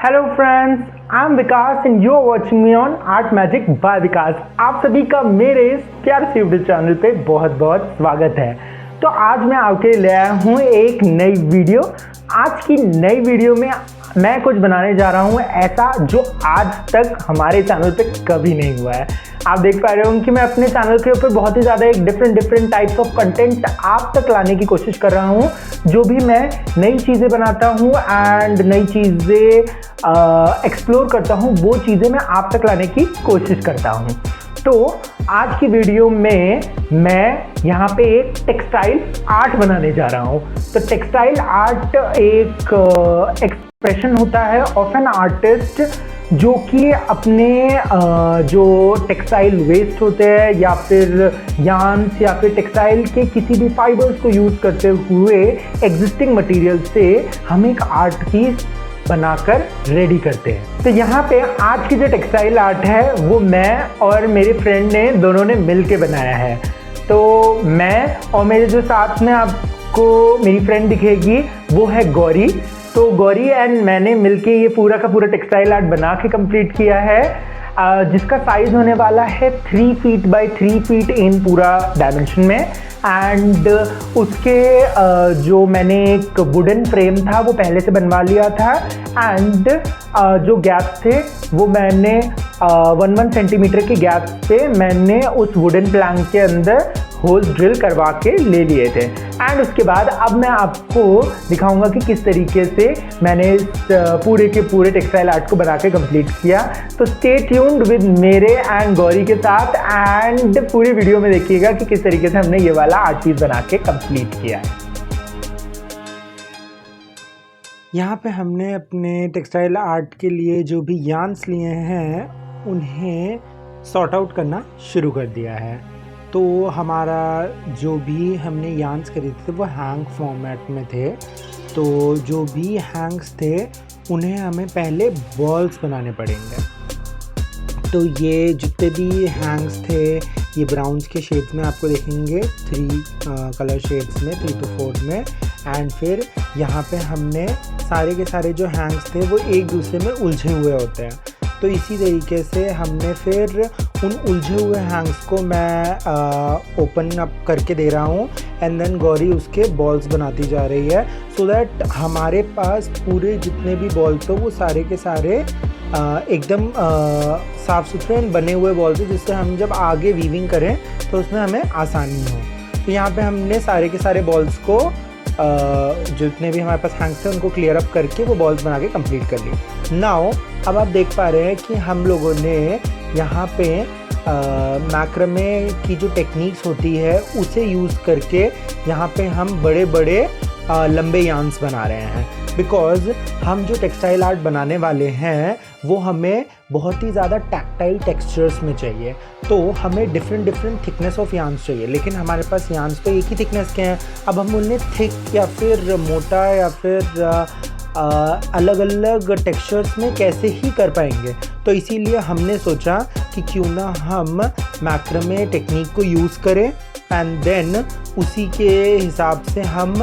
Hello friends, I am Vikas and you are watching me on Art Magic by Vikas. आप सभी का मेरे इस प्यारे से यूट्यूब चैनल पे बहुत बहुत स्वागत है। तो आज मैं आपके लिए आया हूँ एक नई वीडियो। आज की नई वीडियो में मैं कुछ बनाने जा रहा हूँ ऐसा जो आज तक हमारे चैनल पे कभी नहीं हुआ है। आप देख पा रहे हो कि मैं अपने चैनल के ऊपर बहुत ही ज़्यादा एक डिफरेंट टाइप्स ऑफ कंटेंट आप तक लाने की कोशिश कर रहा हूँ। जो भी मैं नई चीज़ें बनाता हूँ एंड नई चीज़ें एक्सप्लोर करता हूँ, वो चीज़ें मैं आप तक लाने की कोशिश करता हूँ। तो आज की वीडियो में मैं यहाँ पे एक टेक्सटाइल आर्ट बनाने जा रहा हूँ। तो टेक्सटाइल आर्ट एक एक्सप्रेशन होता है ऑफ एन आर्टिस्ट जो कि अपने जो टेक्सटाइल वेस्ट होते हैं या फिर यार्न्स या फिर टेक्सटाइल के किसी भी फाइबर्स को यूज़ करते हुए एग्जिस्टिंग मटेरियल से हम एक आर्ट पीस बनाकर रेडी करते हैं। तो यहाँ पे आज की जो टेक्सटाइल आर्ट है वो मैं और मेरे फ्रेंड ने दोनों ने मिल के बनाया है। तो मैं और मेरे जो साथ में आपको मेरी फ्रेंड दिखेगी वो है गौरी। तो गौरी एंड मैंने मिलके ये पूरा का पूरा टेक्सटाइल आर्ट बना के कंप्लीट किया है, जिसका साइज़ होने वाला है 3 फीट बाय 3 फीट इन पूरा डायमेंशन में। एंड उसके जो मैंने एक वुडन फ्रेम था वो पहले से बनवा लिया था एंड जो गैप्स थे वो मैंने 1 सेंटीमीटर के गैप पे मैंने उस वुडन प्लैंक के अंदर होल्स ड्रिल करवा के ले लिए थे। एंड उसके बाद अब मैं आपको दिखाऊंगा कि किस तरीके से मैंने इस पूरे के पूरे टेक्सटाइल आर्ट को बना के कंप्लीट किया। तो स्टे ट्यून्ड विद मेरे एंड गौरी के साथ एंड पूरी वीडियो में देखिएगा कि किस तरीके से हमने ये वाला आर्ट पीस बना के कंप्लीट किया है। यहाँ पे हमने अपने टेक्सटाइल आर्ट के लिए जो भी यार्न्स लिए हैं उन्हें सॉर्ट आउट करना शुरू कर दिया है। तो हमारा जो भी हमने यार्न्स खरीदे थे वो हैंग फॉर्मेट में थे। तो जो भी हैंग्स थे उन्हें हमें पहले बॉल्स बनाने पड़ेंगे। तो ये जितने भी हैंग्स थे ये ब्राउन्स के शेड्स में आपको देखेंगे, 3 कलर शेड्स में, 3 to 4 में। एंड फिर यहाँ पे हमने सारे के सारे जो हैंग्स थे वो एक दूसरे में उलझे हुए होते हैं। तो इसी तरीके से हमने फिर उन उलझे हुए हैंग्स को मैं ओपन अप करके दे रहा हूँ एंड देन गौरी उसके बॉल्स बनाती जा रही है सो दैट हमारे पास पूरे जितने भी बॉल्स हो वो सारे के सारे एकदम साफ़ सुथरे बने हुए बॉल्स हो, जिससे हम जब आगे वीविंग करें तो उसमें हमें आसानी हो। तो यहाँ पे हमने सारे के सारे बॉल्स को जितने भी हमारे पास हैंग्स थे उनको क्लियर अप करके वो बॉल्स बना के कंप्लीट कर ली। नाउ अब आप देख पा रहे हैं कि हम लोगों ने यहाँ पे मैक्रमे की जो टेक्निक्स होती है उसे यूज़ करके यहाँ पे हम बड़े बड़े लंबे यार्न्स बना रहे हैं। बिकॉज़ हम जो टेक्सटाइल आर्ट बनाने वाले हैं वो हमें बहुत ही ज़्यादा टैक्टाइल टेक्सचर्स में चाहिए। तो हमें डिफरेंट थिकनेस ऑफ यार्न्स चाहिए, लेकिन हमारे पास यार्न्स तो एक ही थिकनेस के हैं। अब हम उन्हें थिक या फिर मोटा या फिर अलग अलग टेक्सचर्स में कैसे ही कर पाएंगे। तो इसीलिए हमने सोचा कि क्यों ना हम मैक्रमे टेक्निक को यूज़ करें एंड देन उसी के हिसाब से हम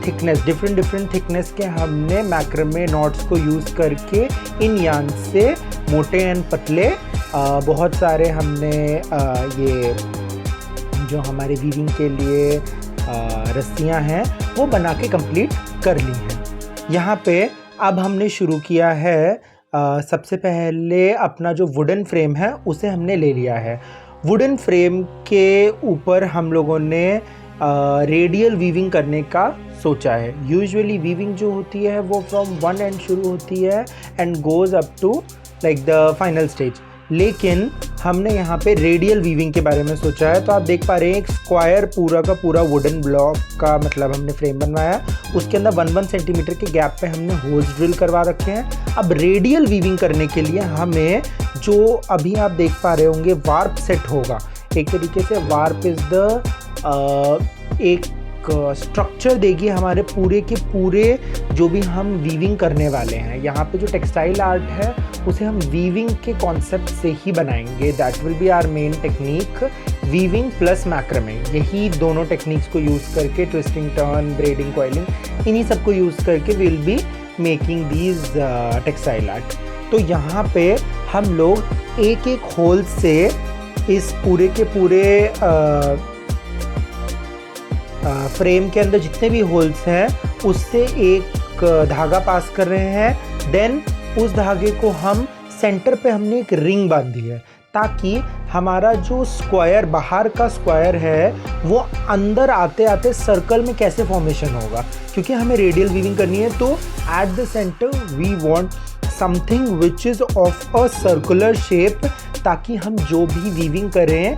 थिकनेस डिफरेंट थिकनेस के हमने मैक्रमे नॉट्स को यूज़ करके इन यार्न से मोटे एंड पतले बहुत सारे हमने ये जो हमारे वीविंग के लिए रस्सियाँ हैं वो बना के कंप्लीट कर ली हैं। यहाँ पे अब हमने शुरू किया है सबसे पहले अपना जो वुडन फ्रेम है उसे हमने ले लिया है। वुडन फ्रेम के ऊपर हम लोगों ने रेडियल वीविंग करने का सोचा है। यूजुअली वीविंग जो होती है वो फ्रॉम वन एंड शुरू होती है and goes up to like the final stage, लेकिन हमने यहाँ पे रेडियल वीविंग के बारे में सोचा है। तो आप देख पा रहे हैं एक स्क्वायर पूरा का पूरा वुडन ब्लॉक का मतलब हमने फ्रेम बनवाया, उसके अंदर 1 सेंटीमीटर के गैप पे हमने होल्स ड्रिल करवा रखे हैं। अब रेडियल वीविंग करने के लिए हमें जो अभी आप देख पा रहे होंगे वार्प सेट होगा। एक तरीके से वार्प इज़ द एक स्ट्रक्चर देगी हमारे पूरे के पूरे जो भी हम वीविंग करने वाले हैं। यहाँ पे जो टेक्सटाइल आर्ट है उसे हम वीविंग के कॉन्सेप्ट से ही बनाएंगे। That will be our main technique, weaving plus macrame. यही दोनों टेक्निक्स को यूज़ करके ट्विस्टिंग, टर्न, ब्रेडिंग, कॉइलिंग, इन्हीं सब को यूज़ करके will be making these textile art. तो यहाँ पे हम लोग एक एक होल से इस पूरे के पूरे फ्रेम के अंदर जितने भी होल्स हैं उससे एक धागा पास कर रहे हैं। देन उस धागे को हम सेंटर पे हमने एक रिंग बांधी है ताकि हमारा जो स्क्वायर बाहर का स्क्वायर है वो अंदर आते आते सर्कल में कैसे फॉर्मेशन होगा, क्योंकि हमें रेडियल वीविंग करनी है। तो at the centre we want something which is of a circular shape, ताकि हम जो भी वीविंग करें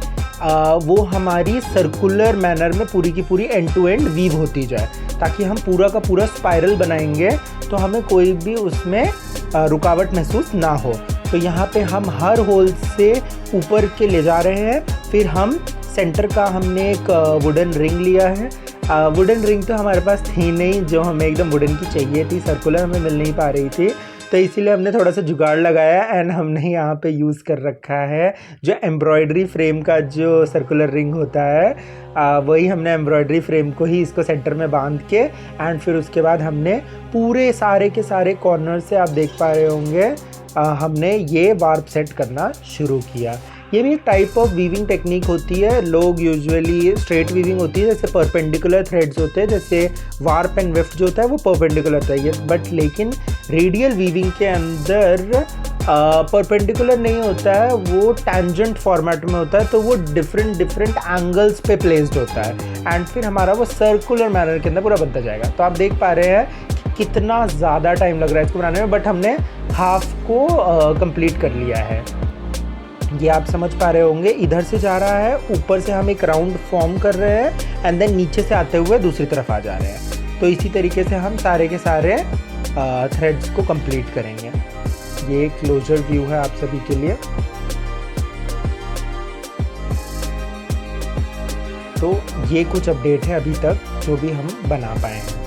वो हमारी सर्कुलर मैनर में पूरी की पूरी एंड टू एंड वीव होती जाए, ताकि हम पूरा का पूरा स्पाइरल बनाएंगे तो हमें कोई भी उसमें रुकावट महसूस ना हो। तो यहाँ पे हम हर होल से ऊपर के ले जा रहे हैं। फिर हम सेंटर का हमने एक वुडन रिंग लिया है। वुडन रिंग तो हमारे पास थी नहीं, जो हमें एकदम वुडन की चाहिए थी, सर्कुलर हमें मिल नहीं पा रही थी, तो इसीलिए हमने थोड़ा सा जुगाड़ लगाया एंड हमने यहाँ पे यूज़ कर रखा है जो एम्ब्रॉयडरी फ्रेम का जो सर्कुलर रिंग होता है, वही हमने एम्ब्रॉयडरी फ्रेम को ही इसको सेंटर में बांध के एंड फिर उसके बाद हमने पूरे सारे के सारे कॉर्नर से आप देख पा रहे होंगे हमने ये वार्प सेट करना शुरू किया। ये भी एक टाइप ऑफ वीविंग टेक्निक होती है। लोग यूजुअली स्ट्रेट वीविंग होती है, जैसे परपेंडिकुलर थ्रेड्स होते हैं, जैसे वार्प एंड वेफ्ट जो होता है वो परपेंडिकुलर होता है, बट लेकिन रेडियल वीविंग के अंदर परपेंडिकुलर नहीं होता है, वो टैंजेंट फॉर्मेट में होता है, तो वो डिफरेंट एंगल्स पे प्लेस्ड होता है एंड फिर हमारा वो सर्कुलर मैनर के अंदर पूरा बनता जाएगा। तो आप देख पा रहे हैं कि कितना ज़्यादा टाइम लग रहा है इसको बनाने में, बट हमने हाफ को कंप्लीट कर लिया है। ये आप समझ पा रहे होंगे, इधर से जा रहा है, ऊपर से हम एक राउंड फॉर्म कर रहे हैं एंड देन नीचे से आते हुए दूसरी तरफ आ जा रहे हैं। तो इसी तरीके से हम सारे के सारे थ्रेड्स को कंप्लीट करेंगे। ये क्लोजर व्यू है आप सभी के लिए। तो ये कुछ अपडेट है अभी तक जो भी हम बना पाए हैं।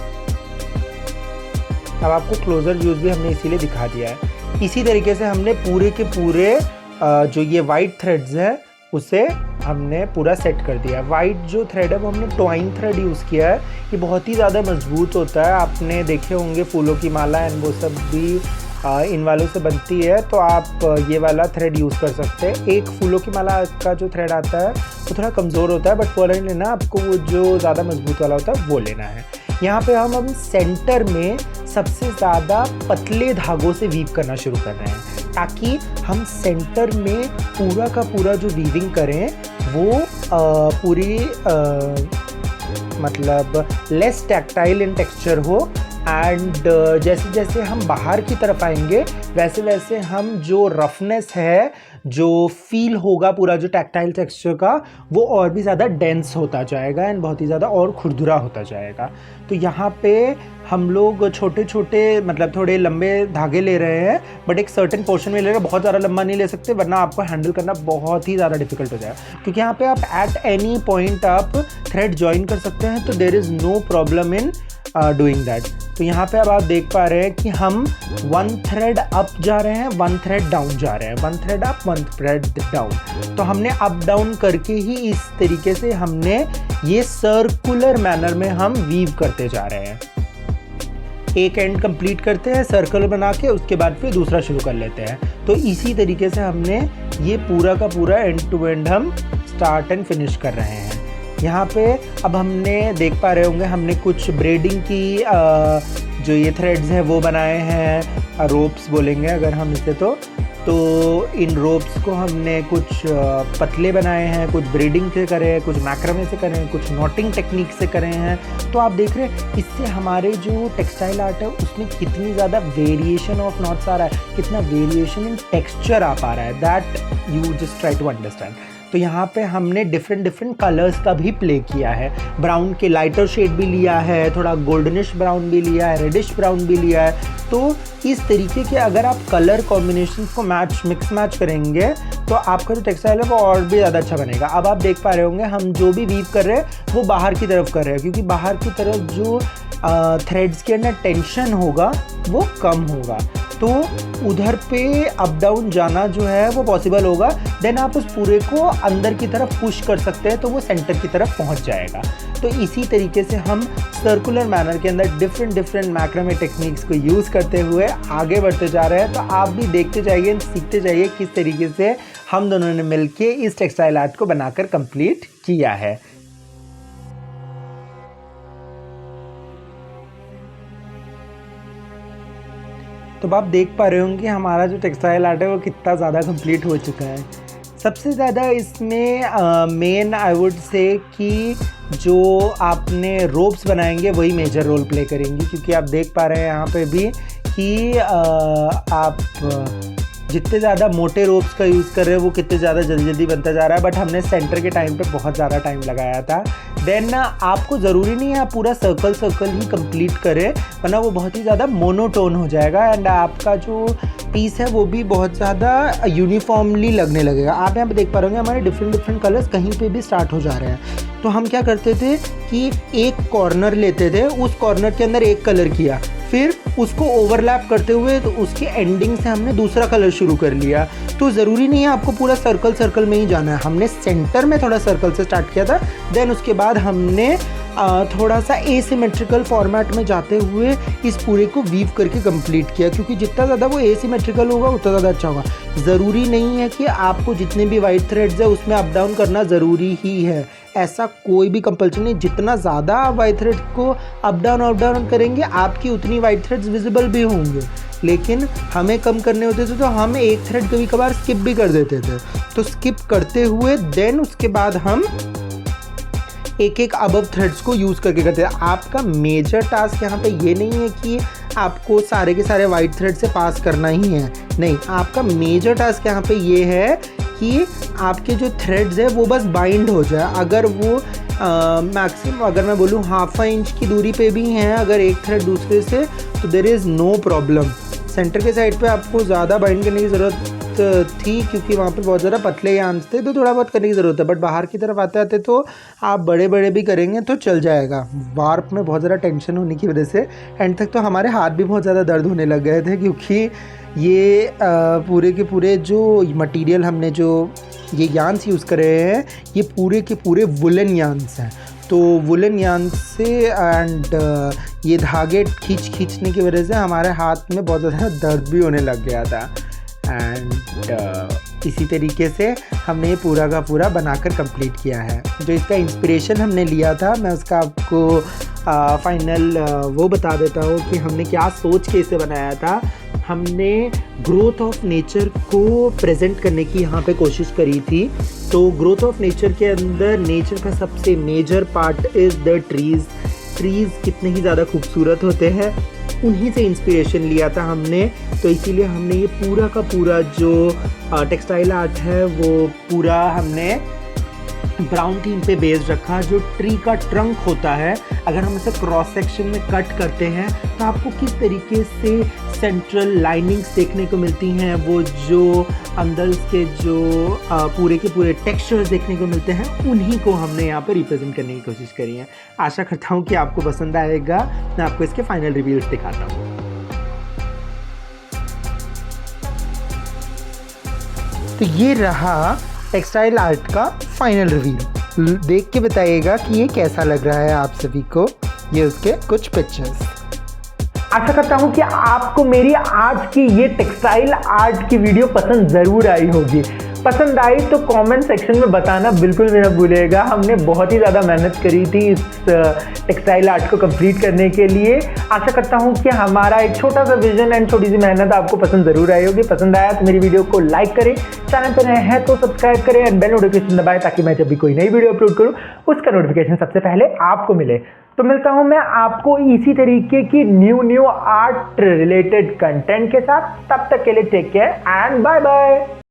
अब आपको क्लोजर व्यूज भी हमने इसीलिए दिखा दिया है। इसी तरीके से हमने पूरे के पूरे जो ये वाइट थ्रेड्स हैं उसे हमने पूरा सेट कर दिया। वाइट जो थ्रेड है वो हमने ट्वाइन थ्रेड यूज़ किया है। ये बहुत ही ज़्यादा मजबूत होता है, आपने देखे होंगे फूलों की माला एंड वो सब भी इन वालों से बनती है, तो आप ये वाला थ्रेड यूज़ कर सकते हैं। एक फूलों की माला का जो थ्रेड आता है वो थोड़ा कमज़ोर होता है, बट वो नहीं लेना, आपको वो जो ज़्यादा मजबूत वाला होता है वो लेना है। यहाँ पे हम सेंटर में सबसे ज़्यादा पतले धागों से वीव करना शुरू कर रहे हैं, ताकि हम सेंटर में पूरा का पूरा जो वीविंग करें वो पूरी मतलब लेस टैक्टाइल इन टेक्सचर हो एंड जैसे जैसे हम बाहर की तरफ आएंगे वैसे वैसे हम जो रफनेस है, जो फील होगा पूरा जो टैक्टाइल टेक्सचर का, वो और भी ज़्यादा डेंस होता जाएगा एंड बहुत ही ज़्यादा और खुरदुरा होता जाएगा। तो यहाँ पे हम लोग छोटे छोटे मतलब थोड़े लंबे धागे ले रहे हैं, बट एक सर्टेन पोर्शन में ले रहे हैं, बहुत ज़्यादा लंबा नहीं ले सकते वरना आपको हैंडल करना बहुत ही ज़्यादा डिफिकल्ट हो जाएगा। क्योंकि यहाँ पे आप एट एनी पॉइंट आप थ्रेड ज्वाइन कर सकते हैं, तो there is no problem in doing that. तो यहाँ पे अब आप देख पा रहे हैं कि हम वन थ्रेड अप जा रहे हैं, वन थ्रेड डाउन जा रहे हैं, one thread up one thread down. तो हमने अप डाउन करके ही इस तरीके से हमने ये सर्कुलर मैनर में हम वीव करते जा रहे हैं। एक एंड कंप्लीट करते हैं सर्कल बना के, उसके बाद फिर दूसरा शुरू कर लेते हैं। तो इसी तरीके से हमने ये पूरा का पूरा एंड टू एंड हम स्टार्ट एंड फिनिश कर रहे हैं। यहाँ पे अब हमने देख पा रहे होंगे हमने कुछ ब्रेडिंग की जो ये थ्रेड्स हैं वो बनाए हैं, रोप्स बोलेंगे अगर हम इसे तो इन रोप्स को हमने कुछ पतले बनाए हैं, कुछ ब्रीडिंग से करे हैं, कुछ मैक्रमे से करे हैं, कुछ नॉटिंग टेक्निक से करे हैं। तो आप देख रहे हैं इससे हमारे जो टेक्सटाइल आर्ट है उसमें कितनी ज़्यादा वेरिएशन ऑफ नॉट्स आ रहा है, कितना वेरिएशन इन टेक्सचर आ पा रहा है, that you just try to understand. तो यहाँ पे हमने डिफरेंट कलर्स का भी प्ले किया है। ब्राउन के लाइटर शेड भी लिया है, थोड़ा गोल्डनिश ब्राउन भी लिया है, रेडिश ब्राउन भी लिया है। तो इस तरीके के अगर आप कलर कॉम्बिनेशन को मिक्स मैच करेंगे तो आपका जो टेक्सटाइल है वो और भी ज़्यादा अच्छा बनेगा। अब आप देख पा रहे होंगे हम जो भी वीव कर रहे हैं वो बाहर की तरफ कर रहे हैं, क्योंकि बाहर की तरफ जो थ्रेड्स के अंदर टेंशन होगा वो कम होगा। तो उधर पे अप डाउन जाना जो है वो पॉसिबल होगा। देन आप उस पूरे को अंदर की तरफ पुश कर सकते हैं तो वो सेंटर की तरफ पहुंच जाएगा। तो इसी तरीके से हम सर्कुलर मैनर के अंदर डिफरेंट मैक्रामे टेक्निक्स को यूज़ करते हुए आगे बढ़ते जा रहे हैं। तो आप भी देखते जाइए, सीखते जाइए किस तरीके से हम दोनों ने मिलके इस टेक्सटाइल आर्ट को बनाकर कंप्लीट किया है। तो आप देख पा रहे होंगे हमारा जो टेक्सटाइल आर्ट है वो कितना ज़्यादा कंप्लीट हो चुका है। सबसे ज़्यादा इसमें मेन आई वुड से कि जो आपने रोप्स बनाएंगे वही मेजर रोल प्ले करेंगी, क्योंकि आप देख पा रहे हैं यहाँ पे भी कि आप जितने ज़्यादा मोटे रोप्स का यूज़ कर रहे हैं वो कितने ज़्यादा जल्दी बनता जा रहा है। बट हमने सेंटर के टाइम पे बहुत ज़्यादा टाइम लगाया था। देन आपको ज़रूरी नहीं है आप पूरा सर्कल ही कंप्लीट करें, वरना वो बहुत ही ज़्यादा मोनोटोन हो जाएगा एंड आपका जो पीस है वो भी बहुत ज़्यादा यूनिफॉर्मली लगने लगेगा। आप यहाँ पे देख पा रहे होंगे हमारे डिफरेंट कलर्स कहीं पे भी स्टार्ट हो जा रहे हैं। तो हम क्या करते थे कि एक कॉर्नर लेते थे, उस कॉर्नर के अंदर एक कलर किया, फिर उसको ओवरलैप करते हुए तो उसकी एंडिंग से हमने दूसरा कलर शुरू कर लिया। तो ज़रूरी नहीं है आपको पूरा सर्कल में ही जाना है। हमने सेंटर में थोड़ा सर्कल से स्टार्ट किया था, देन उसके बाद हमने थोड़ा सा एसिमेट्रिकल फॉर्मेट में जाते हुए इस पूरे को वीव करके कंप्लीट किया, क्योंकि जितना ज़्यादा वो एसिमेट्रिकल होगा उतना ज़्यादा अच्छा होगा। ज़रूरी नहीं है कि आपको जितने भी वाइट थ्रेड्स है उसमें अप डाउन करना ज़रूरी ही है, ऐसा कोई भी कंपल्सन नहीं। जितना ज़्यादा आप वाइट थ्रेड को अप डाउन करेंगे आपकी उतनी वाइट थ्रेड्स विजिबल भी होंगे। लेकिन हमें कम करने होते थे तो हम एक थ्रेड कभी कभार स्किप भी कर देते थे। तो स्किप करते हुए देन उसके बाद हम एक अबव थ्रेड्स को यूज़ करके करते हैं। आपका मेजर टास्क यहाँ पे ये नहीं है कि आपको सारे के सारे वाइट थ्रेड से पास करना ही है, नहीं। आपका मेजर टास्क यहाँ पे ये है कि आपके जो थ्रेड्स है वो बस बाइंड हो जाए। अगर वो मैक्सिमम अगर मैं बोलूँ 1/2 इंच की दूरी पे भी हैं अगर एक थ्रेड दूसरे से, तो there is no problem. Centre के साइड पे आपको ज़्यादा बाइंड करने की ज़रूरत थी क्योंकि वहाँ पे बहुत ज़्यादा पतले यार्न्स थे, तो थोड़ा बहुत करने की ज़रूरत है। बट बाहर की तरफ आते आते तो आप बड़े भी करेंगे तो चल जाएगा। वार्प में बहुत ज़्यादा टेंशन होने की वजह से एंड तक तो हमारे हाथ भी बहुत ज़्यादा दर्द होने लग गए थे, क्योंकि ये पूरे के पूरे जो मटेरियल हमने जो ये यार्न्स यूज़ कर रहे हैं ये पूरे के पूरे वुलन यार्न्स हैं। तो वुलन यार्न से एंड ये धागे खींचने की वजह से हमारे हाथ में बहुत ज़्यादा दर्द भी होने लग गया था। एंड इसी तरीके से हमने ये पूरा का पूरा बनाकर कंप्लीट किया है। जो इसका इंस्पिरेशन हमने लिया था मैं उसका आपको फाइनल वो बता देता हूँ कि हमने क्या सोच के इसे बनाया था। हमने ग्रोथ ऑफ नेचर को प्रेजेंट करने की यहाँ पे कोशिश करी थी। तो ग्रोथ ऑफ नेचर के अंदर नेचर का सबसे major part is the trees कितने ही ज़्यादा खूबसूरत होते हैं, उन्हीं से इंस्पिरेशन लिया था हमने। तो इसीलिए हमने ये पूरा का पूरा जो टेक्सटाइल आर्ट है वो पूरा हमने ब्राउन थीम पे बेस्ड रखा। जो ट्री का ट्रंक होता है अगर हम इसे क्रॉस सेक्शन में कट करते हैं तो आपको किस तरीके से सेंट्रल लाइनिंग्स देखने को मिलती हैं, वो जो अंदर के जो पूरे के पूरे टेक्सचर्स देखने को मिलते हैं, उन्हीं को हमने यहाँ पर रिप्रेजेंट करने की कोशिश करी है। आशा करता हूँ कि आपको पसंद आएगा। मैं आपको इसके फाइनल रिव्यूज दिखाता हूँ। तो ये रहा टेक्सटाइल आर्ट का फाइनल रिव्यू। देख के बताइएगा कि ये कैसा लग रहा है आप सभी को। ये उसके कुछ पिक्चर्स। आशा करता हूँ कि आपको मेरी आज की ये टेक्सटाइल आर्ट की वीडियो पसंद ज़रूर आई होगी। पसंद आई तो कमेंट सेक्शन में बताना बिल्कुल भी ना भूलिएगा। हमने बहुत ही ज़्यादा मेहनत करी थी इस टेक्सटाइल आर्ट को कंप्लीट करने के लिए। आशा करता हूँ कि हमारा एक छोटा सा विजन एंड छोटी सी मेहनत आपको पसंद ज़रूर आई होगी। पसंद आया तो मेरी वीडियो को लाइक करें, चैनल पर नए हैं तो सब्सक्राइब करें एंड बेल नोटिफिकेशन दबाएं ताकि मैं जब भी कोई नई वीडियो अपलोड करूँ उसका नोटिफिकेशन सबसे पहले आपको मिले। तो मिलता हूँ मैं आपको इसी तरीके की न्यू आर्ट रिलेटेड कंटेंट के साथ। तब तक के लिए take care and bye bye.